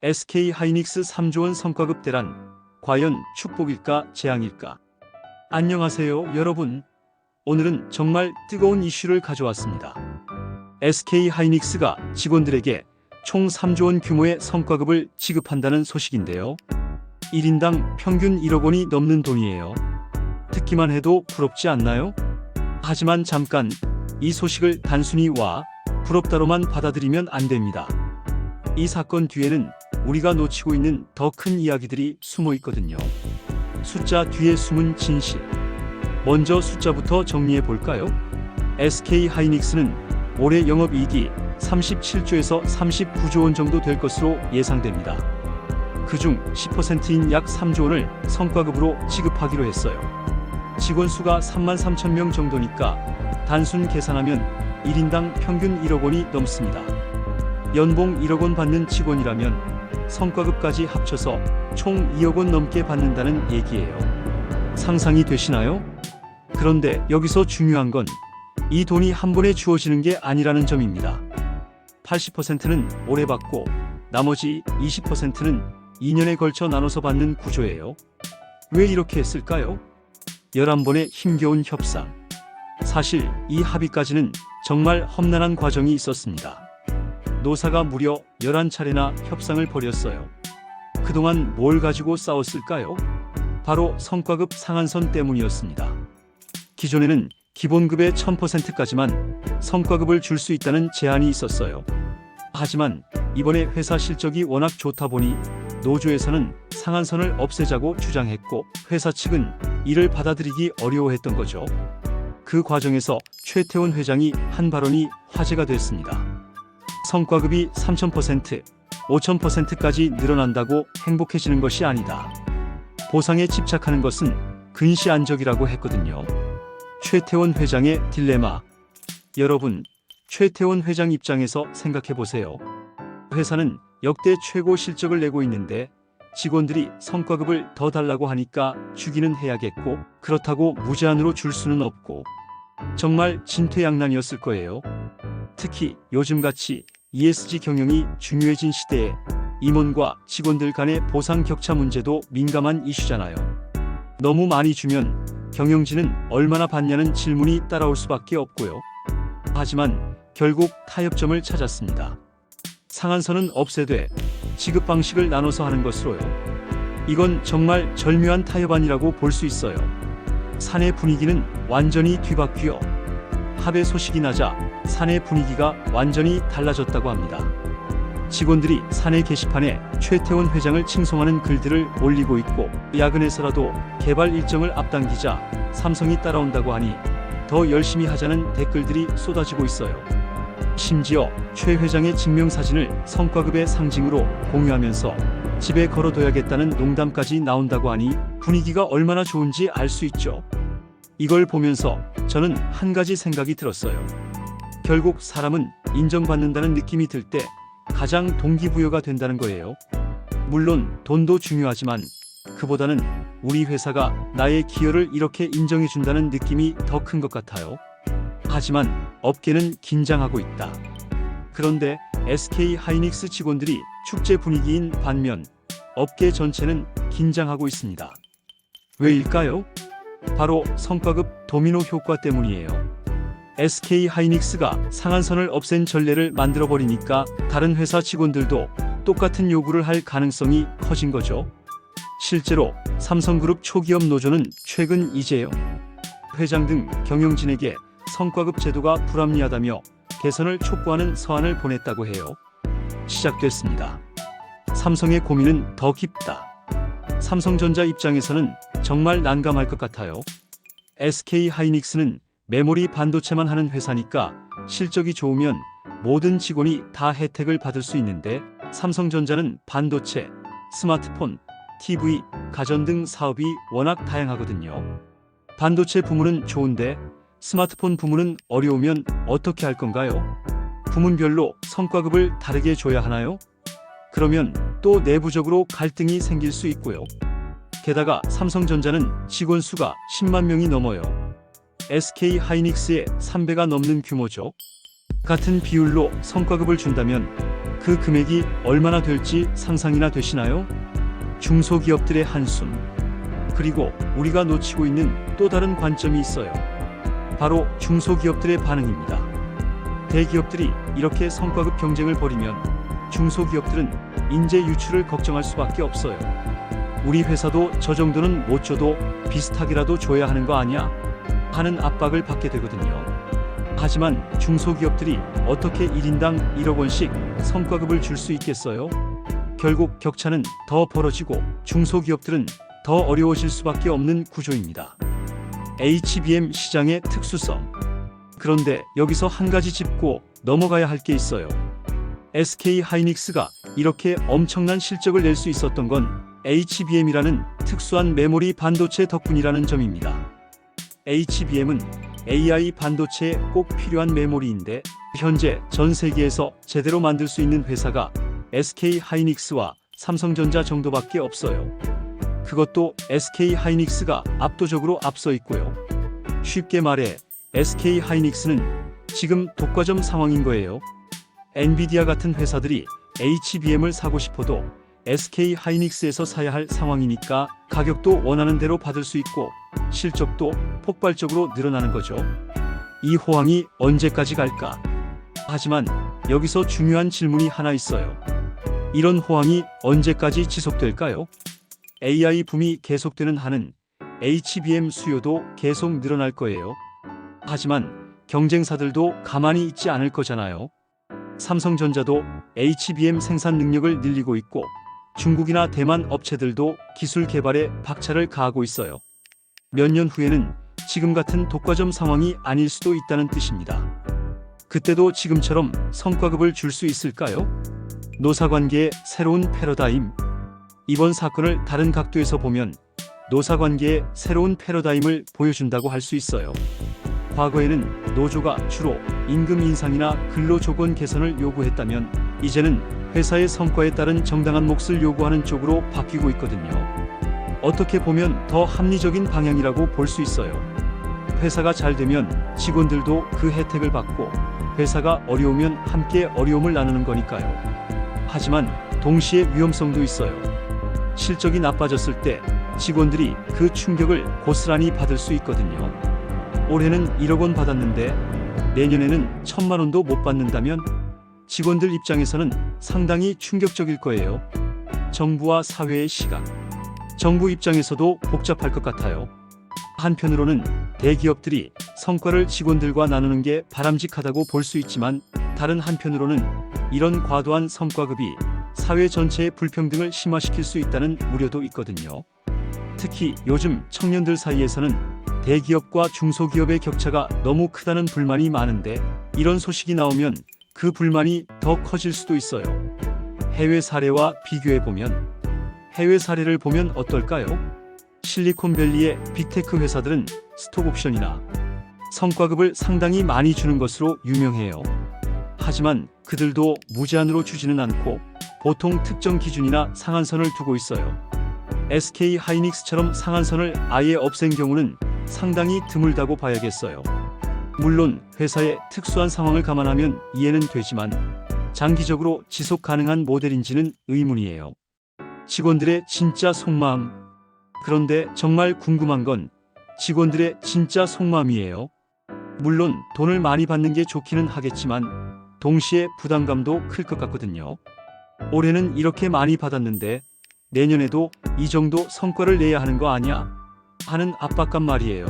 SK 하이닉스 3조 원 성과급 대란, 과연 축복일까 재앙일까? 안녕하세요 여러분. 오늘은 정말 뜨거운 이슈를 가져왔습니다. SK 하이닉스가 직원들에게 총 3조 원 규모의 성과급을 지급한다는 소식인데요. 1인당 평균 1억 원이 넘는 돈이에요. 듣기만 해도 부럽지 않나요? 하지만 잠깐, 이 소식을 단순히 부럽다로만 받아들이면 안 됩니다. 이 사건 뒤에는 우리가 놓치고 있는 더 큰 이야기들이 숨어 있거든요. 숫자 뒤에 숨은 진실. 먼저 숫자부터 정리해 볼까요? SK 하이닉스는 올해 영업이익이 37조에서 39조 원 정도 될 것으로 예상됩니다. 그중 10%인 약 3조 원을 성과급으로 지급하기로 했어요. 직원 수가 33,000명 정도니까 단순 계산하면 1인당 평균 1억 원이 넘습니다. 연봉 1억 원 받는 직원이라면 성과급까지 합쳐서 총 2억 원 넘게 받는다는 얘기예요. 상상이 되시나요? 그런데 여기서 중요한 건 이 돈이 한 번에 주어지는 게 아니라는 점입니다. 80%는 올해 받고 나머지 20%는 2년에 걸쳐 나눠서 받는 구조예요. 왜 이렇게 했을까요? 11번의 힘겨운 협상. 사실 이 합의까지는 정말 험난한 과정이 있었습니다. 노사가 무려 11차례나 협상을 벌였어요. 그동안 뭘 가지고 싸웠을까요? 바로 성과급 상한선 때문이었습니다. 기존에는 기본급의 1000%까지만 성과급을 줄 수 있다는 제한이 있었어요. 하지만 이번에 회사 실적이 워낙 좋다 보니 노조에서는 상한선을 없애자고 주장했고 회사 측은 이를 받아들이기 어려워했던 거죠. 그 과정에서 최태원 회장이 한 발언이 화제가 됐습니다. 성과급이 3000%, 5000%까지 늘어난다고 행복해지는 것이 아니다. 보상에 집착하는 것은 근시안적이라고 했거든요. 최태원 회장의 딜레마. 여러분, 최태원 회장 입장에서 생각해 보세요. 회사는 역대 최고 실적을 내고 있는데 직원들이 성과급을 더 달라고 하니까 주기는 해야겠고 그렇다고 무제한으로 줄 수는 없고 정말 진퇴양난이었을 거예요. 특히 요즘같이 ESG 경영이 중요해진 시대에 임원과 직원들 간의 보상 격차 문제도 민감한 이슈잖아요. 너무 많이 주면 경영진은 얼마나 받냐는 질문이 따라올 수밖에 없고요. 하지만 결국 타협점을 찾았습니다. 상한선은 없애되 지급 방식을 나눠서 하는 것으로요. 이건 정말 절묘한 타협안이라고 볼 수 있어요. 사내 분위기는 완전히 뒤바뀌어 합의 소식이 나자 사내 분위기가 완전히 달라졌다고 합니다. 직원들이 사내 게시판에 최태원 회장을 칭송하는 글들을 올리고 있고 야근에서라도 개발 일정을 앞당기자 삼성이 따라온다고 하니 더 열심히 하자는 댓글들이 쏟아지고 있어요. 심지어 최 회장의 증명사진을 성과급의 상징으로 공유하면서 집에 걸어둬야겠다는 농담까지 나온다고 하니 분위기가 얼마나 좋은지 알 수 있죠. 이걸 보면서 저는 한 가지 생각이 들었어요. 결국 사람은 인정받는다는 느낌이 들 때 가장 동기부여가 된다는 거예요. 물론 돈도 중요하지만 그보다는 우리 회사가 나의 기여를 이렇게 인정해준다는 느낌이 더 큰 것 같아요. 하지만 업계는 긴장하고 있다. 그런데 SK 하이닉스 직원들이 축제 분위기인 반면 업계 전체는 긴장하고 있습니다. 왜일까요? 바로 성과급 도미노 효과 때문이에요. SK 하이닉스가 상한선을 없앤 전례를 만들어버리니까 다른 회사 직원들도 똑같은 요구를 할 가능성이 커진 거죠. 실제로 삼성그룹 초기업 노조는 최근 이재영 회장 등 경영진에게 성과급 제도가 불합리하다며 개선을 촉구하는 서한을 보냈다고 해요. 시작됐습니다. 삼성의 고민은 더 깊다. 삼성전자 입장에서는 정말 난감할 것 같아요. SK 하이닉스는 메모리 반도체만 하는 회사니까 실적이 좋으면 모든 직원이 다 혜택을 받을 수 있는데 삼성전자는 반도체, 스마트폰, TV, 가전 등 사업이 워낙 다양하거든요. 반도체 부문은 좋은데 스마트폰 부문은 어려우면 어떻게 할 건가요? 부문별로 성과급을 다르게 줘야 하나요? 그러면 또 내부적으로 갈등이 생길 수 있고요. 게다가 삼성전자는 직원 수가 10만 명이 넘어요. SK 하이닉스의 3배가 넘는 규모죠. 같은 비율로 성과급을 준다면 그 금액이 얼마나 될지 상상이나 되시나요? 중소기업들의 한숨. 그리고 우리가 놓치고 있는 또 다른 관점이 있어요. 바로 중소기업들의 반응입니다. 대기업들이 이렇게 성과급 경쟁을 벌이면 중소기업들은 인재 유출을 걱정할 수밖에 없어요. 우리 회사도 저 정도는 못 줘도 비슷하게라도 줘야 하는 거 아니야? 하는 압박을 받게 되거든요. 하지만 중소기업들이 어떻게 1인당 1억 원씩 성과급을 줄 수 있겠어요? 결국 격차는 더 벌어지고 중소기업들은 더 어려워질 수밖에 없는 구조입니다. HBM 시장의 특수성. 그런데 여기서 한 가지 짚고 넘어가야 할 게 있어요. SK하이닉스가 이렇게 엄청난 실적을 낼 수 있었던 건 HBM이라는 특수한 메모리 반도체 덕분이라는 점입니다. HBM은 AI 반도체에 꼭 필요한 메모리인데 현재 전 세계에서 제대로 만들 수 있는 회사가 SK하이닉스와 삼성전자 정도밖에 없어요. 그것도 SK하이닉스가 압도적으로 앞서 있고요. 쉽게 말해 SK하이닉스는 지금 독과점 상황인 거예요. 엔비디아 같은 회사들이 HBM을 사고 싶어도 SK하이닉스에서 사야 할 상황이니까 가격도 원하는 대로 받을 수 있고 실적도 폭발적으로 늘어나는 거죠. 이 호황이 언제까지 갈까? 하지만 여기서 중요한 질문이 하나 있어요. 이런 호황이 언제까지 지속될까요? AI 붐이 계속되는 한은 HBM 수요도 계속 늘어날 거예요. 하지만 경쟁사들도 가만히 있지 않을 거잖아요. 삼성전자도 HBM 생산 능력을 늘리고 있고 중국이나 대만 업체들도 기술 개발에 박차를 가하고 있어요. 몇 년 후에는 지금 같은 독과점 상황이 아닐 수도 있다는 뜻입니다. 그때도 지금처럼 성과급을 줄 수 있을까요? 노사관계의 새로운 패러다임. 이번 사건을 다른 각도에서 보면 노사관계의 새로운 패러다임을 보여준다고 할 수 있어요. 과거에는 노조가 주로 임금 인상이나 근로조건 개선을 요구했다면 이제는 회사의 성과에 따른 정당한 몫을 요구하는 쪽으로 바뀌고 있거든요. 어떻게 보면 더 합리적인 방향이라고 볼 수 있어요. 회사가 잘 되면 직원들도 그 혜택을 받고 회사가 어려우면 함께 어려움을 나누는 거니까요. 하지만 동시에 위험성도 있어요. 실적이 나빠졌을 때 직원들이 그 충격을 고스란히 받을 수 있거든요. 올해는 1억 원 받았는데 내년에는 1,000만 원도 못 받는다면 직원들 입장에서는 상당히 충격적일 거예요. 정부와 사회의 시각. 정부 입장에서도 복잡할 것 같아요. 한편으로는 대기업들이 성과를 직원들과 나누는 게 바람직하다고 볼 수 있지만 다른 한편으로는 이런 과도한 성과급이 사회 전체의 불평등을 심화시킬 수 있다는 우려도 있거든요. 특히 요즘 청년들 사이에서는 대기업과 중소기업의 격차가 너무 크다는 불만이 많은데 이런 소식이 나오면 그 불만이 더 커질 수도 있어요. 해외 사례와 비교해보면 해외 사례를 보면 어떨까요? 실리콘밸리의 빅테크 회사들은 스톡옵션이나 성과급을 상당히 많이 주는 것으로 유명해요. 하지만 그들도 무제한으로 주지는 않고 보통 특정 기준이나 상한선을 두고 있어요. SK하이닉스처럼 상한선을 아예 없앤 경우는 상당히 드물다고 봐야겠어요. 물론 회사의 특수한 상황을 감안하면 이해는 되지만 장기적으로 지속 가능한 모델인지는 의문이에요. 직원들의 진짜 속마음. 그런데 정말 궁금한 건 직원들의 진짜 속마음이에요. 물론 돈을 많이 받는 게 좋기는 하겠지만 동시에 부담감도 클 것 같거든요. 올해는 이렇게 많이 받았는데 내년에도 이 정도 성과를 내야 하는 거 아니야? 하는 압박감 말이에요.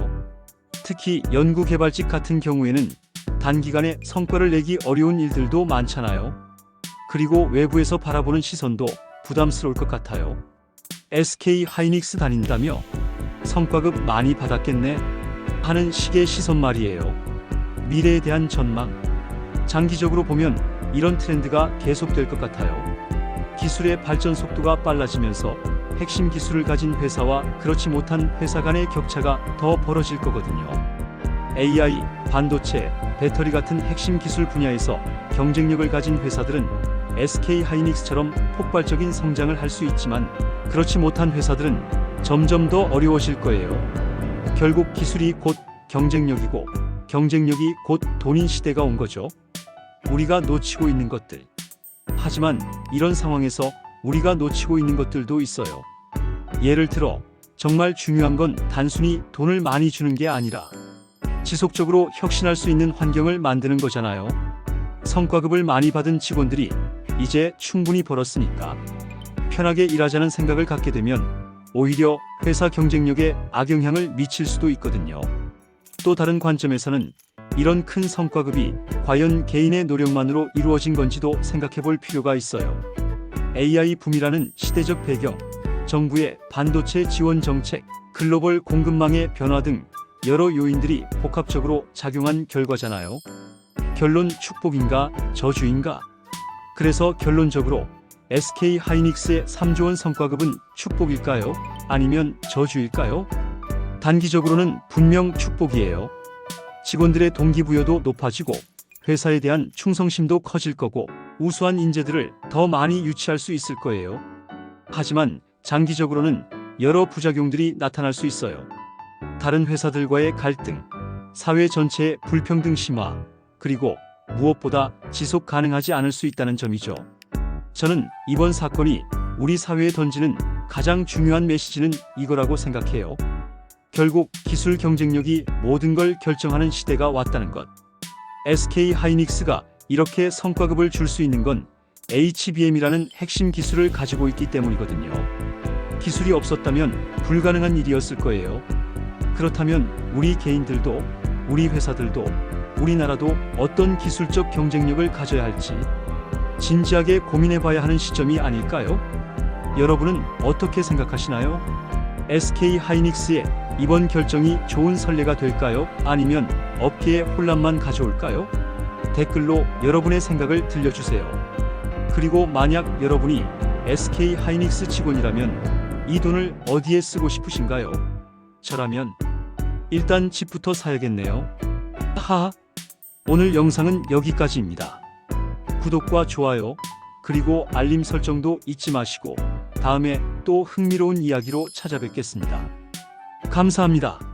특히 연구개발직 같은 경우에는 단기간에 성과를 내기 어려운 일들도 많잖아요. 그리고 외부에서 바라보는 시선도 부담스러울 것 같아요. SK하이닉스 다닌다며 성과급 많이 받았겠네 하는 식의 시선 말이에요. 미래에 대한 전망. 장기적으로 보면 이런 트렌드가 계속될 것 같아요. 기술의 발전 속도가 빨라지면서 핵심 기술을 가진 회사와 그렇지 못한 회사 간의 격차가 더 벌어질 거거든요. AI, 반도체, 배터리 같은 핵심 기술 분야에서 경쟁력을 가진 회사들은 SK하이닉스처럼 폭발적인 성장을 할 수 있지만 그렇지 못한 회사들은 점점 더 어려워질 거예요. 결국 기술이 곧 경쟁력이고 경쟁력이 곧 돈인 시대가 온 거죠. 우리가 놓치고 있는 것들. 하지만 이런 상황에서 우리가 놓치고 있는 것들도 있어요. 예를 들어 정말 중요한 건 단순히 돈을 많이 주는 게 아니라 지속적으로 혁신할 수 있는 환경을 만드는 거잖아요. 성과급을 많이 받은 직원들이 이제 충분히 벌었으니까 편하게 일하자는 생각을 갖게 되면 오히려 회사 경쟁력에 악영향을 미칠 수도 있거든요. 또 다른 관점에서는 이런 큰 성과급이 과연 개인의 노력만으로 이루어진 건지도 생각해 볼 필요가 있어요. AI 붐이라는 시대적 배경, 정부의 반도체 지원 정책, 글로벌 공급망의 변화 등 여러 요인들이 복합적으로 작용한 결과잖아요. 결론 축복인가 저주인가? 그래서 결론적으로 SK 하이닉스의 3조 원 성과급은 축복일까요? 아니면 저주일까요? 단기적으로는 분명 축복이에요. 직원들의 동기부여도 높아지고 회사에 대한 충성심도 커질 거고 우수한 인재들을 더 많이 유치할 수 있을 거예요. 하지만 장기적으로는 여러 부작용들이 나타날 수 있어요. 다른 회사들과의 갈등, 사회 전체의 불평등 심화, 그리고 무엇보다 지속 가능하지 않을 수 있다는 점이죠. 저는 이번 사건이 우리 사회에 던지는 가장 중요한 메시지는 이거라고 생각해요. 결국 기술 경쟁력이 모든 걸 결정하는 시대가 왔다는 것. SK 하이닉스가 이렇게 성과급을 줄 수 있는 건 HBM이라는 핵심 기술을 가지고 있기 때문이거든요. 기술이 없었다면 불가능한 일이었을 거예요. 그렇다면 우리 개인들도, 우리 회사들도, 우리나라도 어떤 기술적 경쟁력을 가져야 할지 진지하게 고민해봐야 하는 시점이 아닐까요? 여러분은 어떻게 생각하시나요? SK 하이닉스의 이번 결정이 좋은 선례가 될까요? 아니면 업계에 혼란만 가져올까요? 댓글로 여러분의 생각을 들려주세요. 그리고 만약 여러분이 SK 하이닉스 직원이라면 이 돈을 어디에 쓰고 싶으신가요? 저라면 일단 집부터 사야겠네요. 하하. 오늘 영상은 여기까지입니다. 구독과 좋아요, 그리고 알림 설정도 잊지 마시고 다음에 또 흥미로운 이야기로 찾아뵙겠습니다. 감사합니다.